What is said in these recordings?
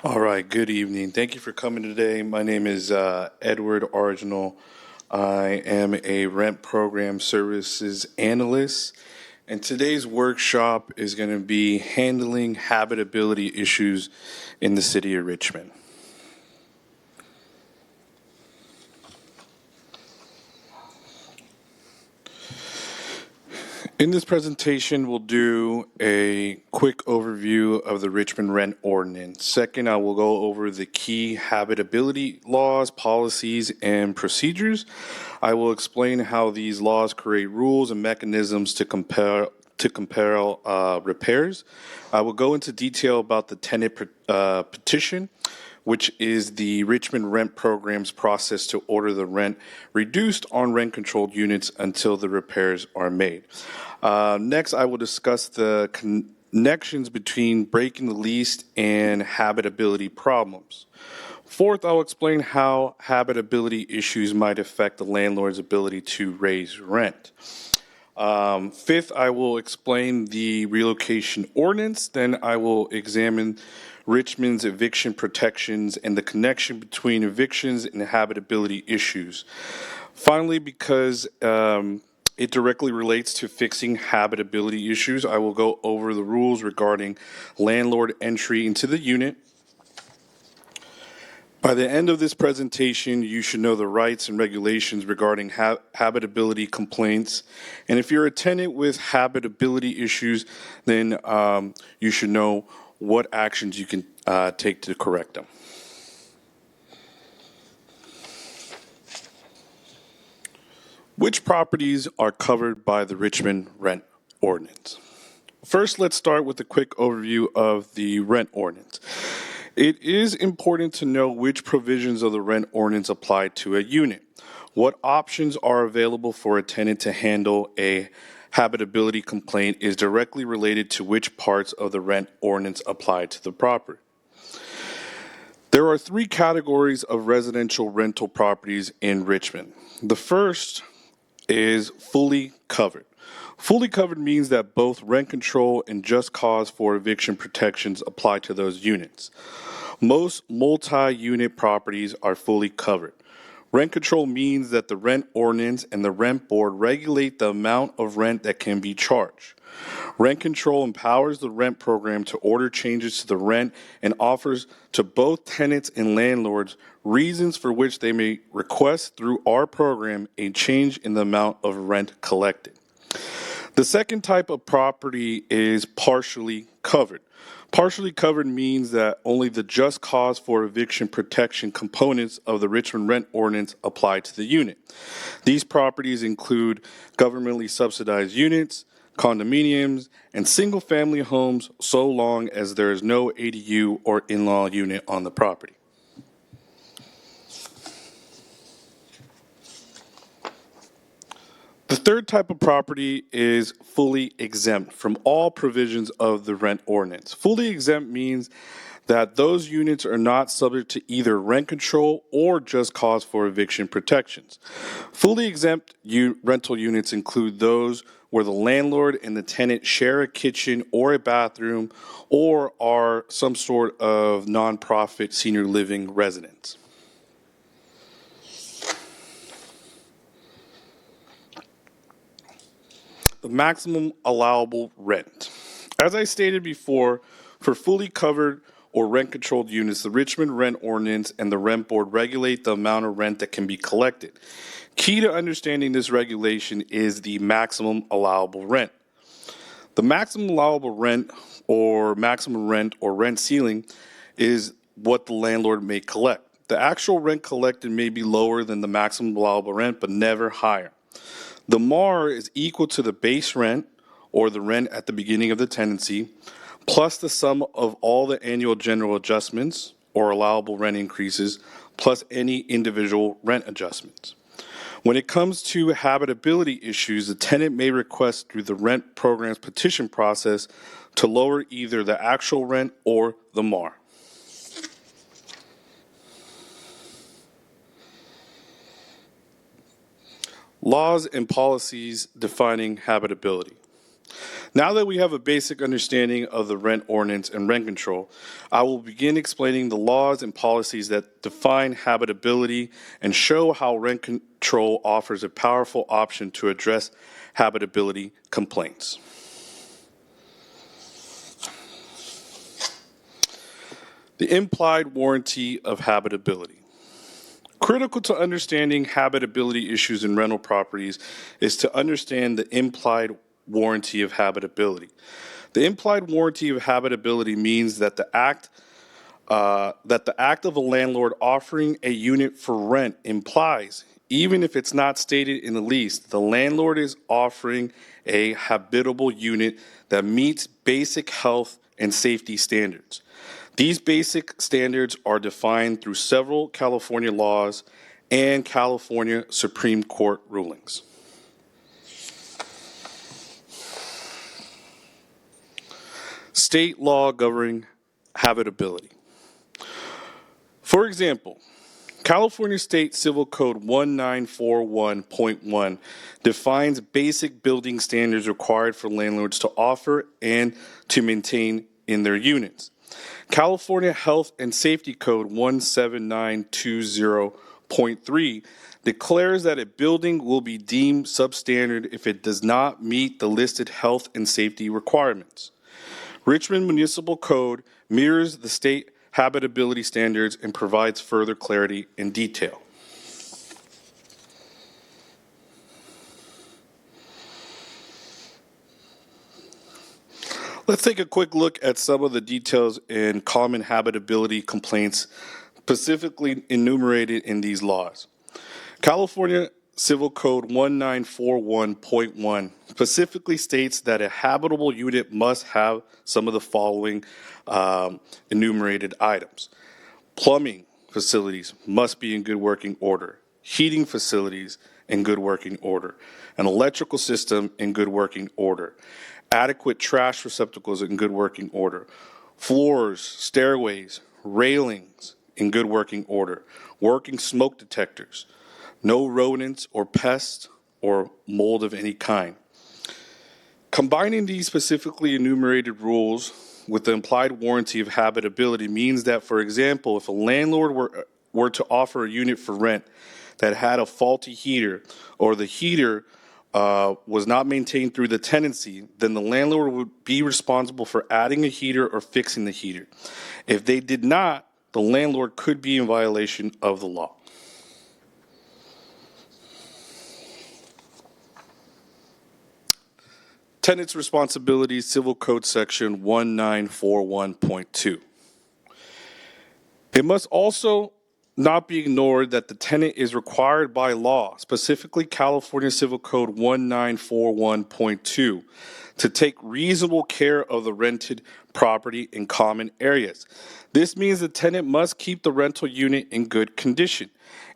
All right, good evening. Thank you for coming today. My name is Edward Original. I am a rent program services analyst, and today's workshop is going to be handling habitability issues in the city of Richmond. In this presentation, we'll do a quick overview of the Richmond Rent Ordinance. Second, I will go over the key habitability laws, policies, and procedures. I will explain how these laws create rules and mechanisms to compare repairs. I will go into detail about the tenant petition, which is the Richmond Rent Program's process to order the rent reduced on rent-controlled units until the repairs are made. Next, I will discuss the connections between breaking the lease and habitability problems. Fourth, I'll explain how habitability issues might affect the landlord's ability to raise rent. Fifth, I will explain the relocation ordinance. Then I will examine Richmond's eviction protections and the connection between evictions and habitability issues. Finally, because it directly relates to fixing habitability issues, I will go over the rules regarding landlord entry into the unit. By the end of this presentation, you should know the rights and regulations regarding habitability complaints. And if you're a tenant with habitability issues, then you should know what actions you can take to correct them. Which properties are covered by the Richmond Rent Ordinance? First, let's start with a quick overview of the rent ordinance. It is important to know which provisions of the rent ordinance apply to a unit. What options are available for a tenant to handle a habitability complaint is directly related to which parts of the rent ordinance apply to the property. There are three categories of residential rental properties in Richmond. The first is fully covered. Fully covered means that both rent control and just cause for eviction protections apply to those units. Most multi-unit properties are fully covered. Rent control means that the rent ordinance and the rent board regulate the amount of rent that can be charged. Rent control empowers the rent program to order changes to the rent and offers to both tenants and landlords reasons for which they may request through our program a change in the amount of rent collected. The second type of property is partially covered. Partially covered means that only the just cause for eviction protection components of the Richmond Rent Ordinance apply to the unit. These properties include governmentally subsidized units, condominiums, and single-family homes so long as there is no ADU or in-law unit on the property. The third type of property is fully exempt from all provisions of the rent ordinance. Fully exempt means that those units are not subject to either rent control or just cause for eviction protections. Fully exempt rental units include those where the landlord and the tenant share a kitchen or a bathroom or are some sort of nonprofit senior living residence. The maximum allowable rent. As I stated before, for fully covered or rent-controlled units, the Richmond Rent Ordinance and the Rent Board regulate the amount of rent that can be collected. Key to understanding this regulation is the maximum allowable rent. The maximum allowable rent or rent ceiling is what the landlord may collect. The actual rent collected may be lower than the maximum allowable rent, but never higher. The MAR is equal to the base rent, or the rent at the beginning of the tenancy, plus the sum of all the annual general adjustments, or allowable rent increases, plus any individual rent adjustments. When it comes to habitability issues, the tenant may request through the rent program's petition process to lower either the actual rent or the MAR. Laws and policies defining habitability. Now that we have a basic understanding of the rent ordinance and rent control, I will begin explaining the laws and policies that define habitability and show how rent control offers a powerful option to address habitability complaints. The implied warranty of habitability. Critical to understanding habitability issues in rental properties is to understand the implied warranty of habitability. The implied warranty of habitability means that the act of a landlord offering a unit for rent implies, even if it's not stated in the lease, the landlord is offering a habitable unit that meets basic health and safety standards. These basic standards are defined through several California laws and California Supreme Court rulings. State law governing habitability. For example, California State Civil Code 1941.1 defines basic building standards required for landlords to offer and to maintain in their units. California Health and Safety Code 17920.3 declares that a building will be deemed substandard if it does not meet the listed health and safety requirements. Richmond Municipal Code mirrors the state habitability standards and provides further clarity and detail. Let's take a quick look at some of the details in common habitability complaints specifically enumerated in these laws. California Civil Code 1941.1 specifically states that a habitable unit must have some of the following enumerated items. Plumbing facilities must be in good working order. Heating facilities in good working order. An electrical system in good working order. Adequate trash receptacles in good working order. Floors, stairways, railings in good working order. Working smoke detectors. No rodents or pests or mold of any kind. Combining these specifically enumerated rules with the implied warranty of habitability means that, for example, if a landlord were to offer a unit for rent that had a faulty heater or the heater was not maintained through the tenancy, then the landlord would be responsible for adding a heater or fixing the heater. If they did not, the landlord could be in violation of the law. Tenants' responsibilities, Civil Code Section 1941.2. It must also not be ignored that the tenant is required by law, specifically California Civil Code 1941.2, to take reasonable care of the rented property in common areas. This means the tenant must keep the rental unit in good condition.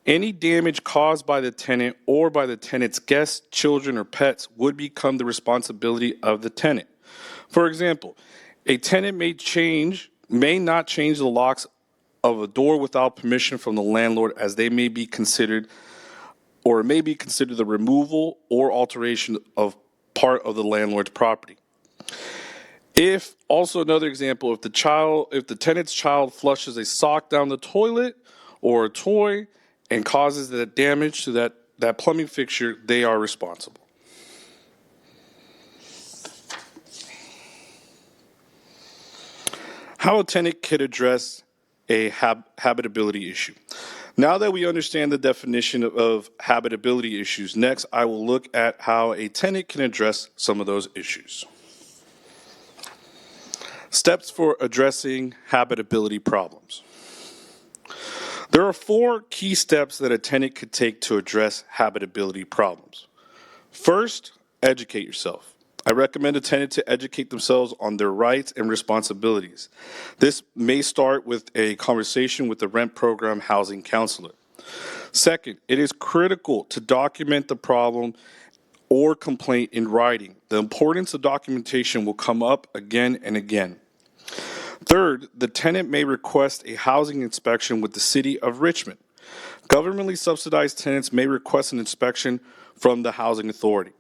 Any damage caused by the tenant or by the tenant's guests, children, or pets would become the responsibility of the tenant. For example, a tenant may not change the locks of a door without permission from the landlord, as they may be considered, or it may be considered the removal or alteration of part of the landlord's property. If also another example, if the tenant's child flushes a sock down the toilet or a toy and causes the damage to that plumbing fixture, they are responsible. How a tenant could address a habitability issue. Now that we understand the definition of habitability issues, next I will look at how a tenant can address some of those issues. Steps for addressing habitability problems. There are 4 key steps that a tenant could take to address habitability problems. First, educate yourself. I recommend a tenant to educate themselves on their rights and responsibilities. This may start with a conversation with the rent program housing counselor. Second, it is critical to document the problem or complaint in writing. The importance of documentation will come up again and again. Third, the tenant may request a housing inspection with the City of Richmond. Governmentally subsidized tenants may request an inspection from the housing authority.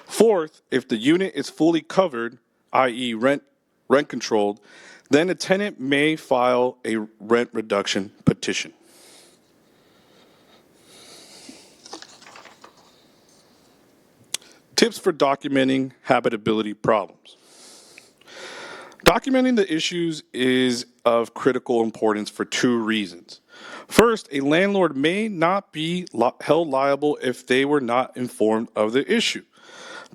Fourth, if the unit is fully covered, i.e. rent controlled, then a tenant may file a rent reduction petition. Tips for documenting habitability problems. Documenting the issues is of critical importance for two reasons. First, a landlord may not be held liable if they were not informed of the issue.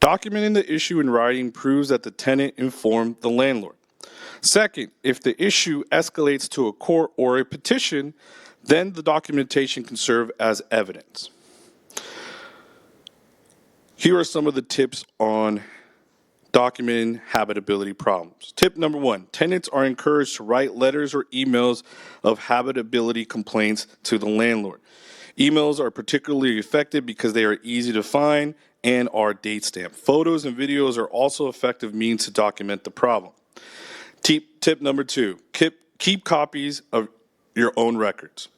Documenting the issue in writing proves that the tenant informed the landlord. Second, if the issue escalates to a court or a petition, then the documentation can serve as evidence. Here are some of the tips on documenting habitability problems. Tip number 1, tenants are encouraged to write letters or emails of habitability complaints to the landlord. Emails are particularly effective because they are easy to find and are date stamped. Photos and videos are also effective means to document the problem. Tip number 2, keep copies of your own records.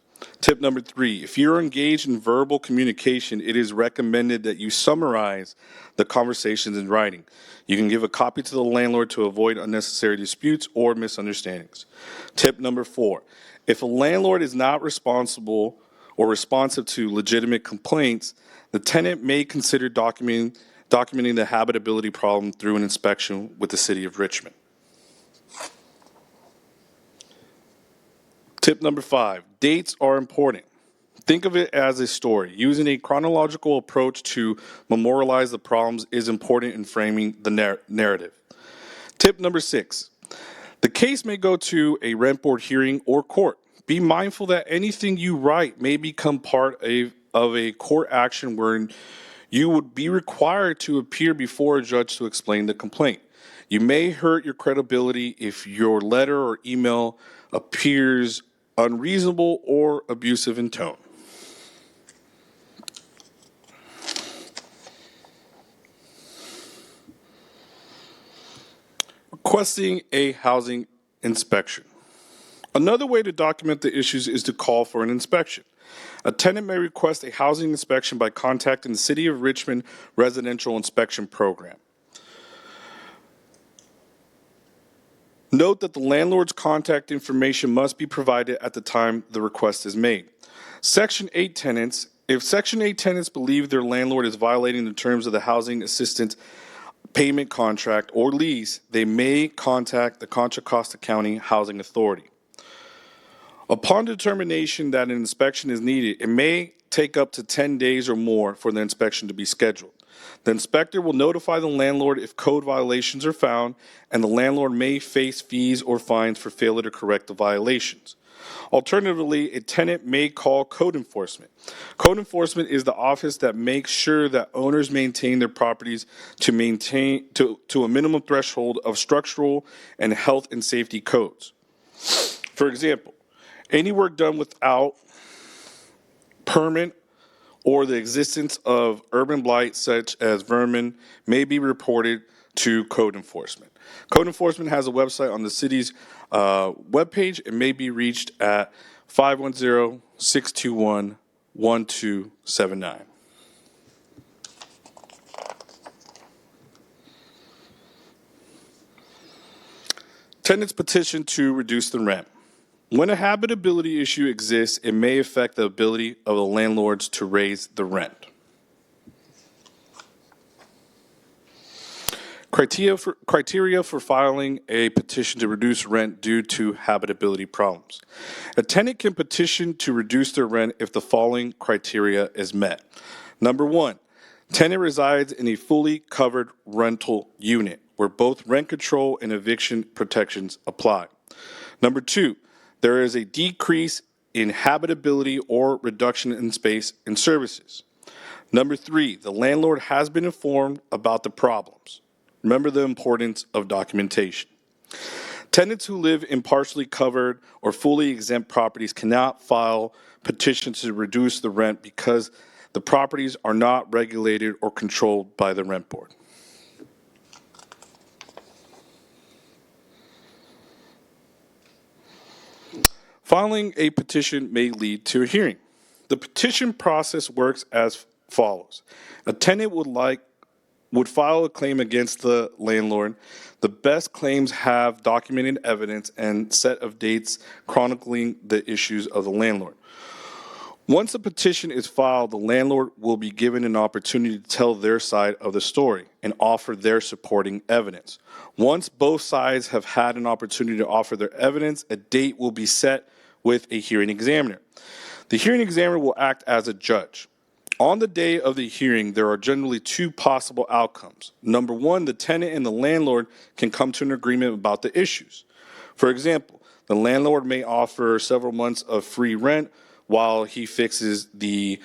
Tip number 3, if you're engaged in verbal communication, it is recommended that you summarize the conversations in writing. You can give a copy to the landlord to avoid unnecessary disputes or misunderstandings. Tip number 4, if a landlord is not responsible or responsive to legitimate complaints, the tenant may consider documenting the habitability problem through an inspection with the City of Richmond. Tip number 5, dates are important. Think of it as a story. Using a chronological approach to memorialize the problems is important in framing the narrative. Tip number 6, the case may go to a rent board hearing or court. Be mindful that anything you write may become part of a court action where you would be required to appear before a judge to explain the complaint. You may hurt your credibility if your letter or email appears unreasonable or abusive in tone. Requesting a housing inspection. Another way to document the issues is to call for an inspection. A tenant may request a housing inspection by contacting the City of Richmond Residential Inspection Program. Note that the landlord's contact information must be provided at the time the request is made. Section 8 tenants, if Section 8 tenants believe their landlord is violating the terms of the housing assistance payment contract or lease, they may contact the Contra Costa County Housing Authority. Upon determination that an inspection is needed, it may take up to 10 days or more for the inspection to be scheduled. The inspector will notify the landlord if code violations are found, and the landlord may face fees or fines for failure to correct the violations. Alternatively, a tenant may call code enforcement. Code enforcement is the office that makes sure that owners maintain their properties to a minimum threshold of structural and health and safety codes. For example, any work done without permit or the existence of urban blight such as vermin may be reported to code enforcement. Code enforcement has a website on the city's webpage and may be reached at 510-621-1279. Tenants petition to reduce the rent. When a habitability issue exists, it may affect the ability of the landlords to raise the rent. Criteria for filing a petition to reduce rent due to habitability problems. A tenant can petition to reduce their rent if the following criteria is met. Number 1, tenant resides in a fully covered rental unit where both rent control and eviction protections apply. Number 2, there is a decrease in habitability or reduction in space and services. Number 3, the landlord has been informed about the problems. Remember the importance of documentation. Tenants who live in partially covered or fully exempt properties cannot file petitions to reduce the rent because the properties are not regulated or controlled by the rent board. Filing a petition may lead to a hearing. The petition process works as follows. A tenant would like would file a claim against the landlord. The best claims have documented evidence and set of dates chronicling the issues of the landlord. Once a petition is filed, the landlord will be given an opportunity to tell their side of the story and offer their supporting evidence. Once both sides have had an opportunity to offer their evidence, a date will be set with a hearing examiner. The hearing examiner will act as a judge. On the day of the hearing, there are generally two possible outcomes. Number one, the tenant and the landlord can come to an agreement about the issues. For example, the landlord may offer several months of free rent while he fixes the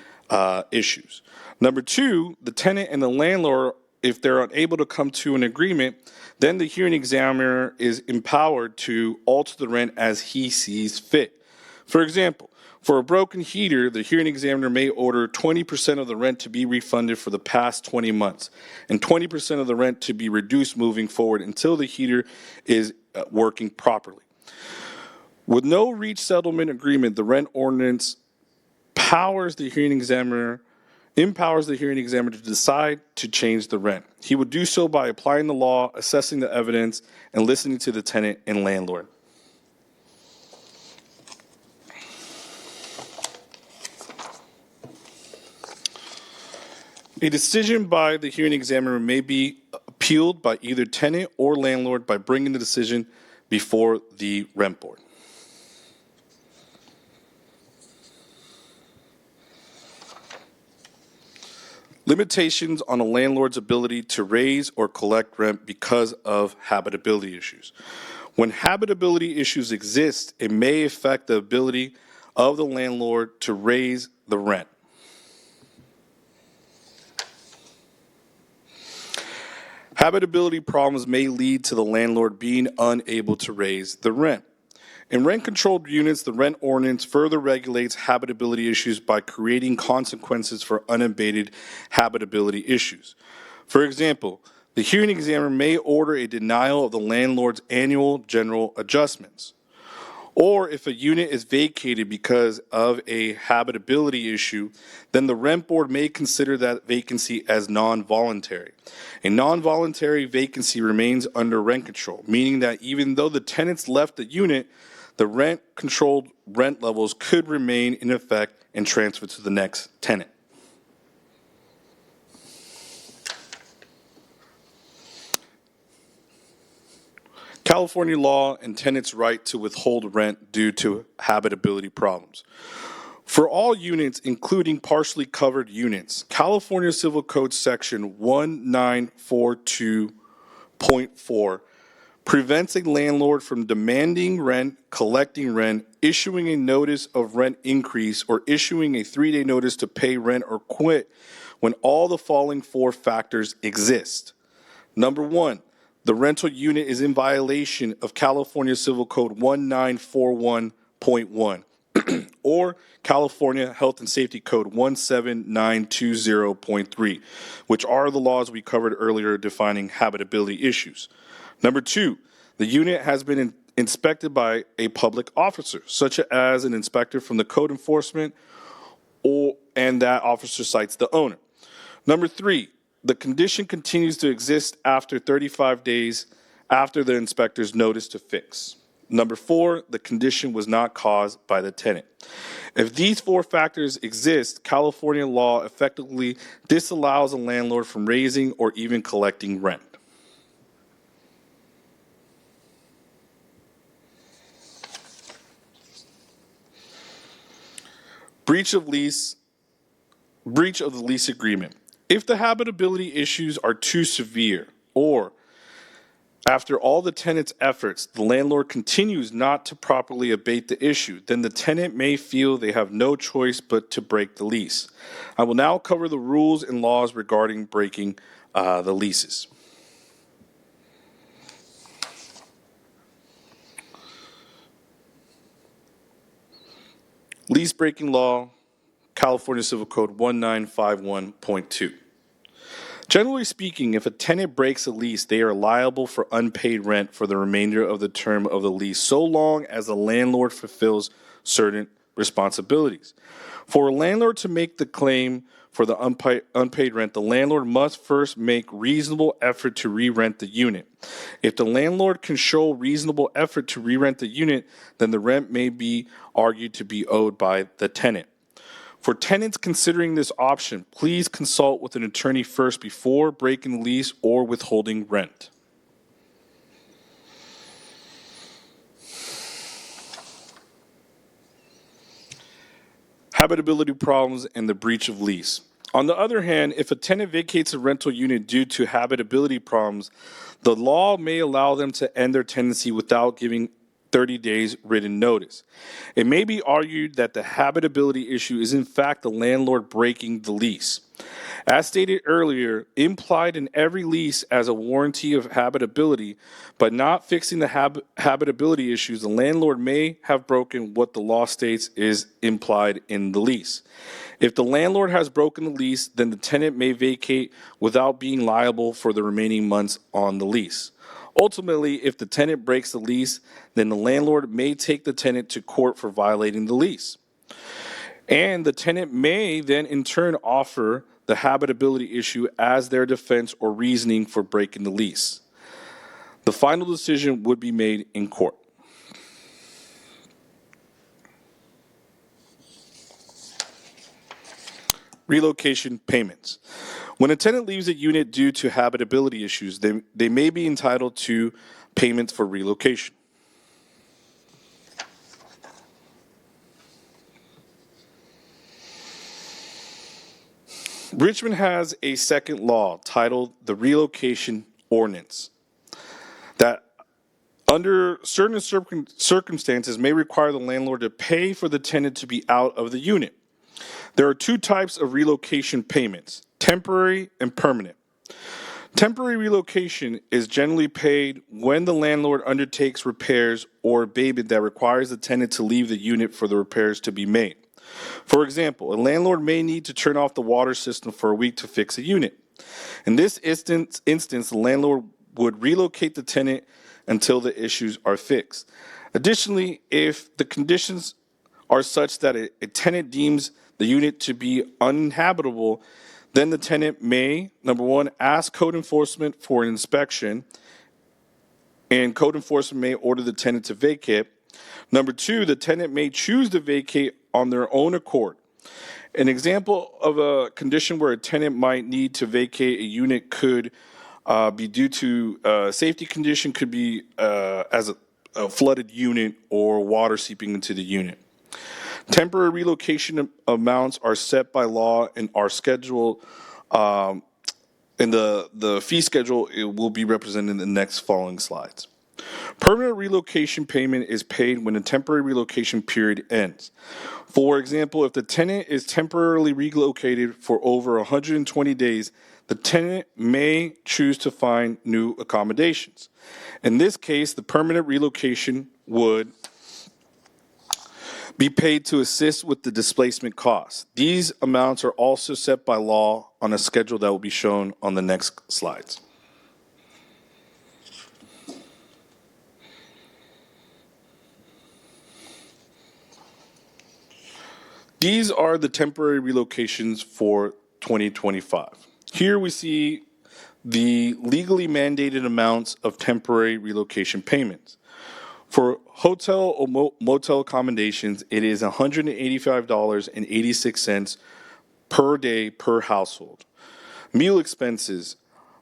issues. Number two, the tenant and the landlord, if they're unable to come to an agreement, then the hearing examiner is empowered to alter the rent as he sees fit. For example, for a broken heater, the hearing examiner may order 20% of the rent to be refunded for the past 20 months and 20% of the rent to be reduced moving forward until the heater is working properly. With no reached settlement agreement, the rent ordinance empowers the hearing examiner to decide to change the rent. He would do so by applying the law, assessing the evidence, and listening to the tenant and landlord. A decision by the hearing examiner may be appealed by either tenant or landlord by bringing the decision before the rent board. Limitations on a landlord's ability to raise or collect rent because of habitability issues. When habitability issues exist, it may affect the ability of the landlord to raise the rent. Habitability problems may lead to the landlord being unable to raise the rent. In rent-controlled units, the rent ordinance further regulates habitability issues by creating consequences for unabated habitability issues. For example, the hearing examiner may order a denial of the landlord's annual general adjustments. Or if a unit is vacated because of a habitability issue, then the rent board may consider that vacancy as non-voluntary. A non-voluntary vacancy remains under rent control, meaning that even though the tenants left the unit, the rent-controlled rent levels could remain in effect and transfer to the next tenant. California law and tenants' right to withhold rent due to habitability problems. For all units, including partially covered units, California Civil Code Section 1942.4 prevents a landlord from demanding rent, collecting rent, issuing a notice of rent increase, or issuing a 3-day notice to pay rent or quit when all the following 4 factors exist. Number 1, the rental unit is in violation of California Civil Code 1941.1 or California Health and Safety Code 17920.3, which are the laws we covered earlier defining habitability issues. Number 2, the unit has been inspected by a public officer, such as an inspector from the code enforcement, and that officer cites the owner. Number 3, the condition continues to exist after 35 days after the inspector's notice to fix. Number 4, the condition was not caused by the tenant. If these 4 factors exist, California law effectively disallows a landlord from raising or even collecting rent. Breach of the lease agreement. If the habitability issues are too severe, or after all the tenant's efforts, the landlord continues not to properly abate the issue, then the tenant may feel they have no choice but to break the lease. I will now cover the rules and laws regarding breaking the leases. Lease breaking law, California Civil Code 1951.2. Generally speaking, if a tenant breaks a lease, they are liable for unpaid rent for the remainder of the term of the lease, so long as the landlord fulfills certain responsibilities. For a landlord to make the claim for the unpaid rent, the landlord must first make reasonable effort to re-rent the unit. If the landlord can show reasonable effort to re-rent the unit, then the rent may be argued to be owed by the tenant. For tenants considering this option, please consult with an attorney first before breaking the lease or withholding rent. Habitability problems and the breach of lease. On the other hand, if a tenant vacates a rental unit due to habitability problems, the law may allow them to end their tenancy without giving 30 days written notice. It may be argued that the habitability issue is in fact the landlord breaking the lease. As stated earlier, implied in every lease as a warranty of habitability, but not fixing the habitability issues, the landlord may have broken what the law states is implied in the lease. If the landlord has broken the lease, then the tenant may vacate without being liable for the remaining months on the lease. Ultimately, if the tenant breaks the lease, then the landlord may take the tenant to court for violating the lease. And the tenant may then in turn offer the habitability issue as their defense or reasoning for breaking the lease. The final decision would be made in court. Relocation payments. When a tenant leaves a unit due to habitability issues, they may be entitled to payments for relocation. Richmond has a second law titled the Relocation Ordinance that under certain circumstances may require the landlord to pay for the tenant to be out of the unit. There are two types of relocation payments, temporary and permanent. Temporary relocation is generally paid when the landlord undertakes repairs or abatement that requires the tenant to leave the unit for the repairs to be made. For example, a landlord may need to turn off the water system for a week to fix a unit. In this instance, the landlord would relocate the tenant until the issues are fixed. Additionally, if the conditions are such that a tenant deems the unit to be uninhabitable, then the tenant may, number one, ask code enforcement for an inspection, and code enforcement may order the tenant to vacate. Number two, the tenant may choose to vacate on their own accord. An example of a condition where a tenant might need to vacate a unit could be due to a safety condition, could be as a flooded unit or water seeping into the unit. Temporary relocation amounts are set by law and are scheduled, and the fee schedule it will be represented in the next following slides. Permanent relocation payment is paid when a temporary relocation period ends. For example, if the tenant is temporarily relocated for over 120 days, the tenant may choose to find new accommodations. In this case, the permanent relocation would be paid to assist with the displacement costs. These amounts are also set by law on a schedule that will be shown on the next slides. These are the temporary relocations for 2025. Here we see the legally mandated amounts of temporary relocation payments. For hotel or motel accommodations, it is $185.86 per day per household. Meal expenses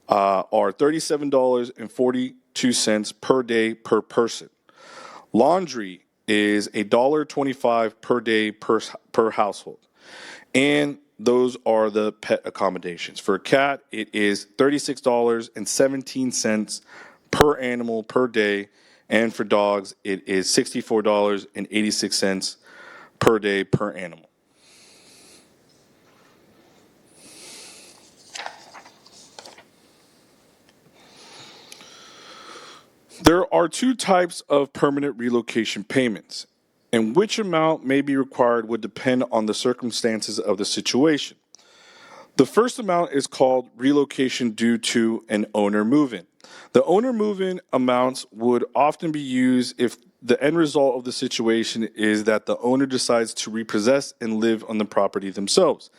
are $37.42 per day per person. Laundry is $1.25 per day per household. And those are the pet accommodations. For a cat, it is $36.17 per animal per day. And for dogs, it is $64.86 per day per animal. There are two types of permanent relocation payments, and which amount may be required would depend on the circumstances of the situation. The first amount is called relocation due to an owner move-in. The owner move-in amounts would often be used if the end result of the situation is that the owner decides to repossess and live on the property themselves.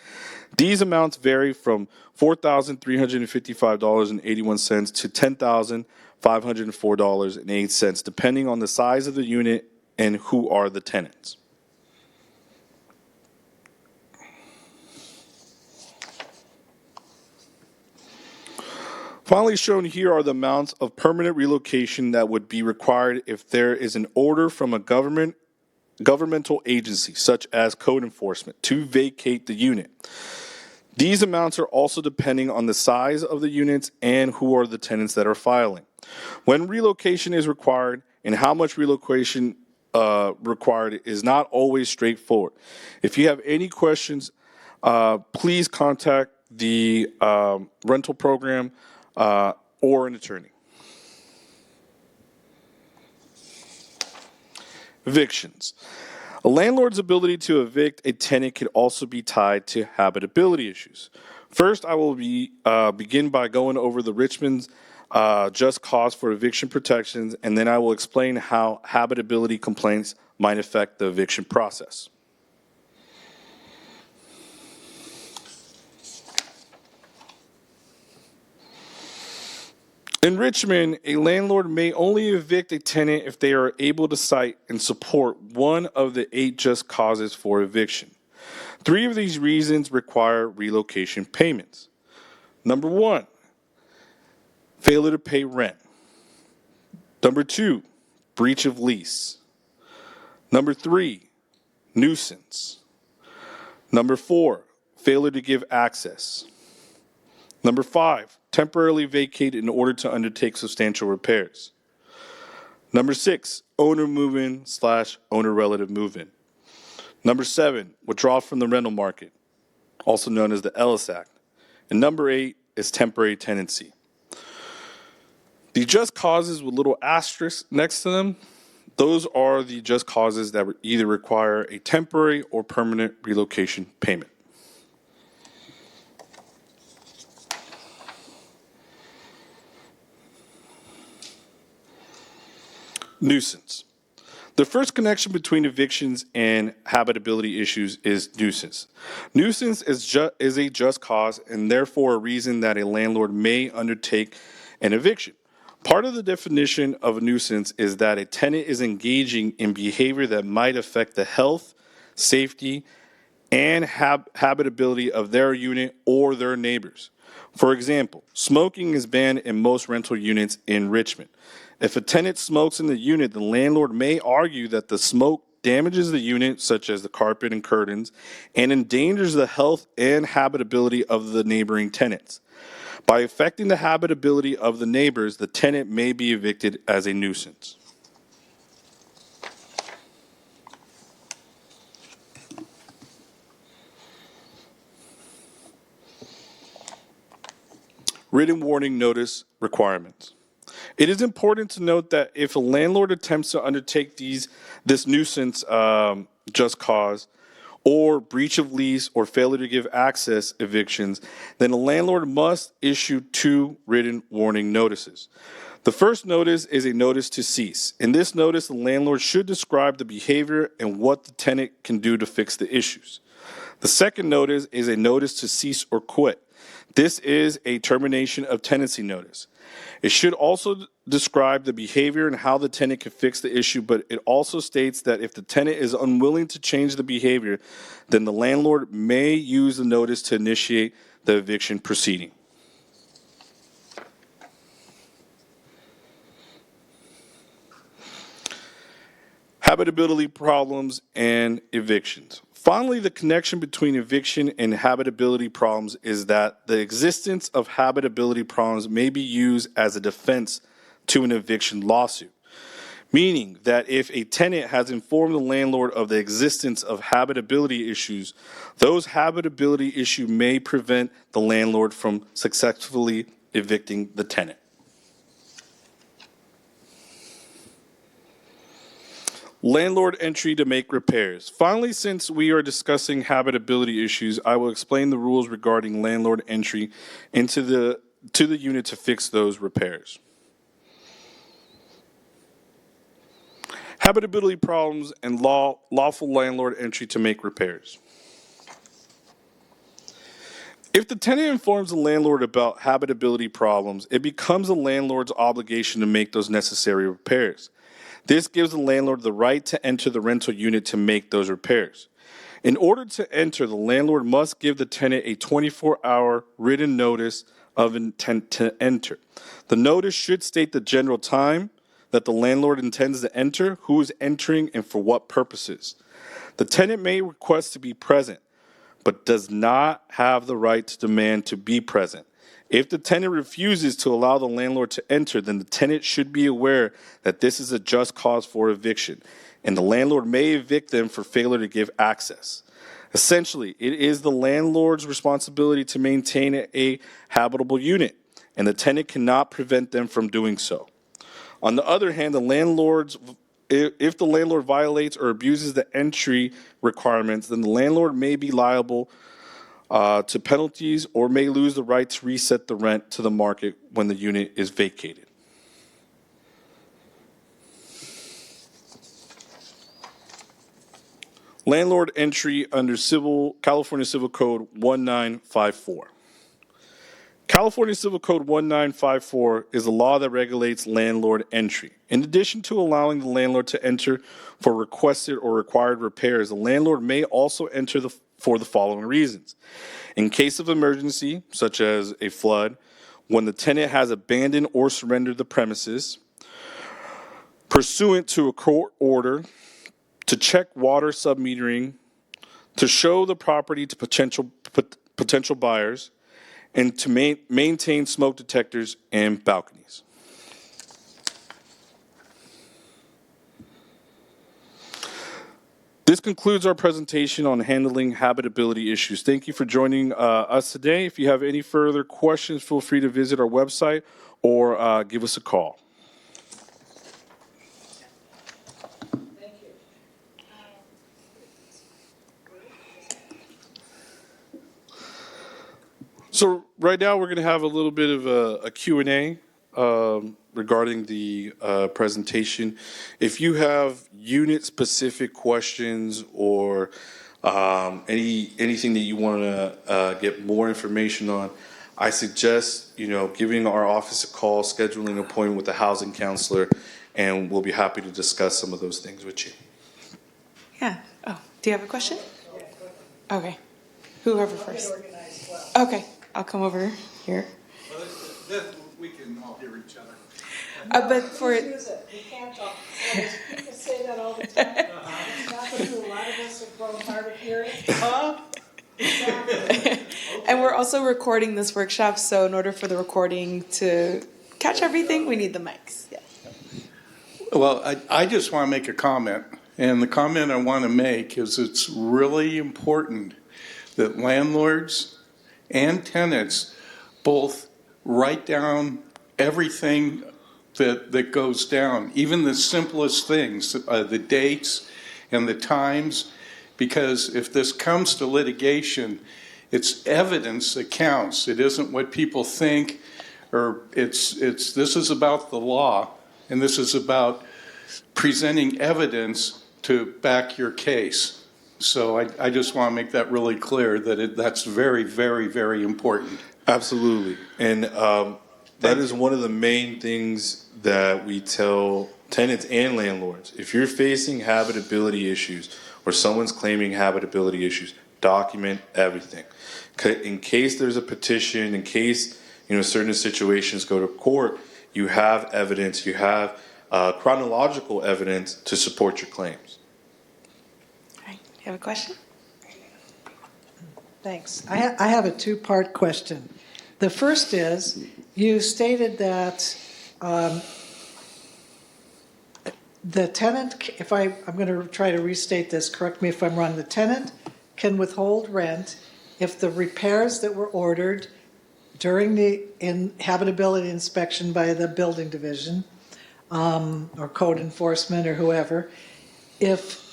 These amounts vary from $4,355.81 to $10,504.08, depending on the size of the unit and who are the tenants. Finally shown here are the amounts of permanent relocation that would be required if there is an order from a governmental agency, such as code enforcement, to vacate the unit. These amounts are also depending on the size of the units and who are the tenants that are filing. When relocation is required and how much relocation required is not always straightforward. If you have any questions, please contact the rental program or an attorney. Evictions. A landlord's ability to evict a tenant can also be tied to habitability issues. First, I will begin by going over the Richmond's just cause for eviction protections, and then I will explain how habitability complaints might affect the eviction process. In Richmond, a landlord may only evict a tenant if they are able to cite and support one of the 8 just causes for eviction. 3 of these reasons require relocation payments. Number 1, failure to pay rent. Number 2, breach of lease. Number 3, nuisance. Number 4, failure to give access. Number 5, temporarily vacate in order to undertake substantial repairs. Number 6, owner move-in / owner relative move-in. Number 7, withdraw from the rental market, also known as the Ellis Act. And number 8 is temporary tenancy. The just causes with little asterisks next to them, those are the just causes that either require a temporary or permanent relocation payment. Nuisance. The first connection between evictions and habitability issues is nuisance. Nuisance is a just cause and therefore a reason that a landlord may undertake an eviction. Part of the definition of a nuisance is that a tenant is engaging in behavior that might affect the health, safety, and habitability of their unit or their neighbors. For example, smoking is banned in most rental units in Richmond. If a tenant smokes in the unit, the landlord may argue that the smoke damages the unit, such as the carpet and curtains, and endangers the health and habitability of the neighboring tenants. By affecting the habitability of the neighbors, the tenant may be evicted as a nuisance. Written warning notice requirements. It is important to note that if a landlord attempts to undertake this nuisance just cause or breach of lease or failure to give access evictions, then a landlord must issue 2 written warning notices. The first notice is a notice to cease. In this notice, the landlord should describe the behavior and what the tenant can do to fix the issues. The second notice is a notice to cease or quit. This is a termination of tenancy notice. It should also describe the behavior and how the tenant can fix the issue, but it also states that if the tenant is unwilling to change the behavior, then the landlord may use the notice to initiate the eviction proceeding. Habitability problems and evictions. Finally, the connection between eviction and habitability problems is that the existence of habitability problems may be used as a defense to an eviction lawsuit, meaning that if a tenant has informed the landlord of the existence of habitability issues, those habitability issues may prevent the landlord from successfully evicting the tenant. Landlord entry to make repairs. Finally, since we are discussing habitability issues, I will explain the rules regarding landlord entry into the unit to fix those repairs. Habitability problems and lawful landlord entry to make repairs. If the tenant informs the landlord about habitability problems, it becomes the landlord's obligation to make those necessary repairs. This gives the landlord the right to enter the rental unit to make those repairs. In order to enter, the landlord must give the tenant a 24-hour written notice of intent to enter. The notice should state the general time that the landlord intends to enter, who is entering, and for what purposes. The tenant may request to be present, but does not have the right to demand to be present. If the tenant refuses to allow the landlord to enter, then the tenant should be aware that this is a just cause for eviction, and the landlord may evict them for failure to give access. Essentially, it is the landlord's responsibility to maintain a habitable unit, and the tenant cannot prevent them from doing so. On the other hand, if the landlord violates or abuses the entry requirements, then the landlord may be liable to penalties or may lose the right to reset the rent to the market when the unit is vacated. Landlord entry under California Civil Code 1954. California Civil Code 1954 is a law that regulates landlord entry. In addition to allowing the landlord to enter for requested or required repairs, the landlord may also enter for the following reasons. In case of emergency, such as a flood, when the tenant has abandoned or surrendered the premises, pursuant to a court order, to check water submetering, to show the property to potential buyers, and to maintain smoke detectors and balconies. This concludes our presentation on handling habitability issues. Thank you for joining us today. If you have any further questions, feel free to visit our website or give us a call. Thank you. So right now we're going to have a little bit of a Q&A regarding the presentation. If you have unit-specific questions or anything that you want to get more information on, I suggest giving our office a call, scheduling an appointment with a housing counselor, and we'll be happy to discuss some of those things with you. Yeah. Oh, do you have a question? Okay. Whoever first. Okay, I'll come over here. Well, we can all hear each other. But for Use it. We can't talk. People say that all the time. It's not true. A lot of us have grown hard of hearing. and we're also recording this workshop, so in order for the recording to catch everything, we need the mics. Yeah. Well, I just want to make a comment. And the comment I want to make is it's really important that landlords and tenants both write down everything that goes down, even the simplest things, the dates and the times, because if this comes to litigation, it's evidence that counts. It isn't what people think, or this is about the law, and this is about presenting evidence to back your case. So I just want to make that really clear that that's very, very, very important. Absolutely. And that is one of the main things that we tell tenants and landlords. If you're facing habitability issues or someone's claiming habitability issues, document everything. In case there's a petition, in case certain situations go to court, you have evidence, you have chronological evidence to support your claims. All right. You have a question? Thanks. I have a two-part question. The first is, you stated that the tenant, I'm going to try to restate this, correct me if I'm wrong, the tenant can withhold rent if the repairs that were ordered during the habitability inspection by the building division or code enforcement or whoever, if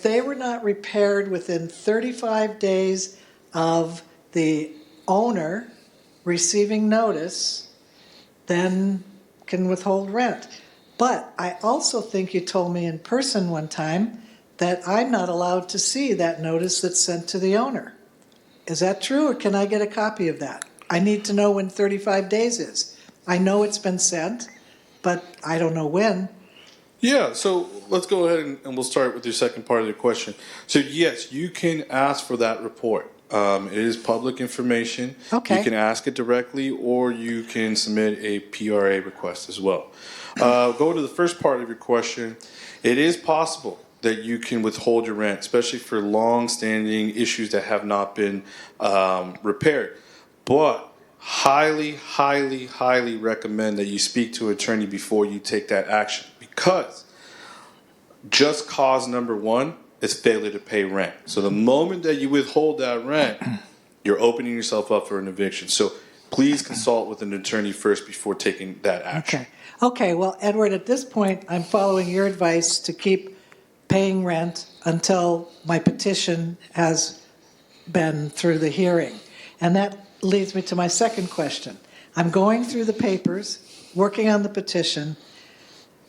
they were not repaired within 35 days of the owner receiving notice, then can withhold rent. But I also think you told me in person one time that I'm not allowed to see that notice that's sent to the owner. Is that true, or can I get a copy of that? I need to know when 35 days is. I know it's been sent, but I don't know when. Yeah, so let's go ahead and we'll start with your second part of the question. So yes, you can ask for that report. It is public information. Okay. You can ask it directly, or you can submit a PRA request as well. Go to the first part of your question. It is possible that you can withhold your rent, especially for long-standing issues that have not been repaired. But highly, highly, highly recommend that you speak to an attorney before you take that action, because just cause number one is failure to pay rent. So the moment that you withhold that rent, you're opening yourself up for an eviction. So please consult with an attorney first before taking that action. Okay. Okay, well, Edward, at this point, I'm following your advice to keep paying rent until my petition has been through the hearing. And that leads me to my second question. I'm going through the papers, working on the petition.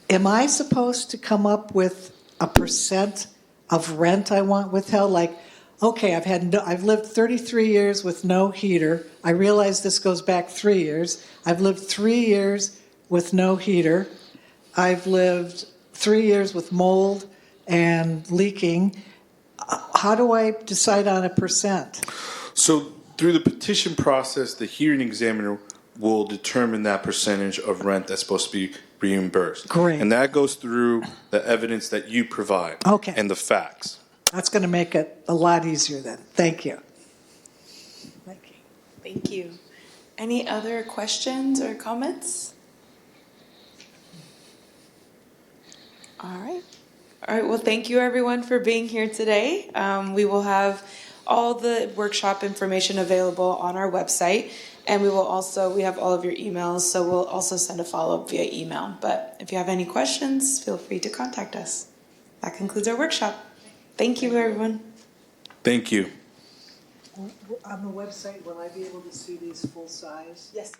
Am I supposed to come up with a percent of rent I want withheld? Like, okay, I've lived 33 years with no heater. I realize this goes back 3 years. I've lived 3 years with no heater. I've lived 3 years with mold and leaking. How do I decide on a percent? So through the petition process, the hearing examiner will determine that percentage of rent that's supposed to be reimbursed. Great. And that goes through the evidence that you provide. Okay. And the facts. That's going to make it a lot easier then. Thank you. Thank you. Thank you. Any other questions or comments? All right. All right. Well, thank you everyone for being here today. We will have all the workshop information available on our website, and we have all of your emails, so we'll also send a follow-up via email. But if you have any questions, feel free to contact us. That concludes our workshop. Thank you, everyone. Thank you. On the website, will I be able to see these full size? Yes.